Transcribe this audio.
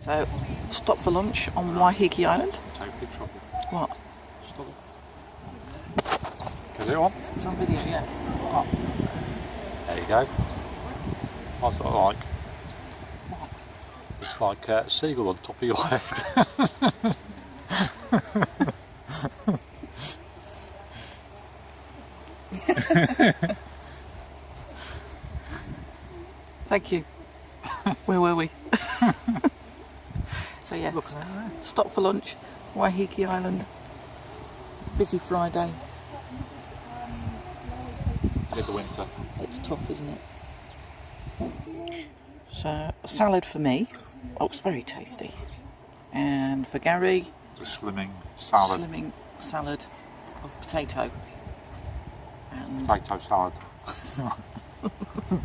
So, stop for lunch on Waiheke Island. Take a picture of it. What? Stop it. Is it on? It's on video, yeah. Oh. There you go. What's that like? It's like a seagull on top of your head. Thank you. Where were we? So yeah, stop for lunch, Waiheke Island. Busy Friday. In the winter. It's tough, isn't it? So, a salad for me. Oh, it's very tasty. And for Gary, The slimming salad. slimming salad of potato. And Potato salad.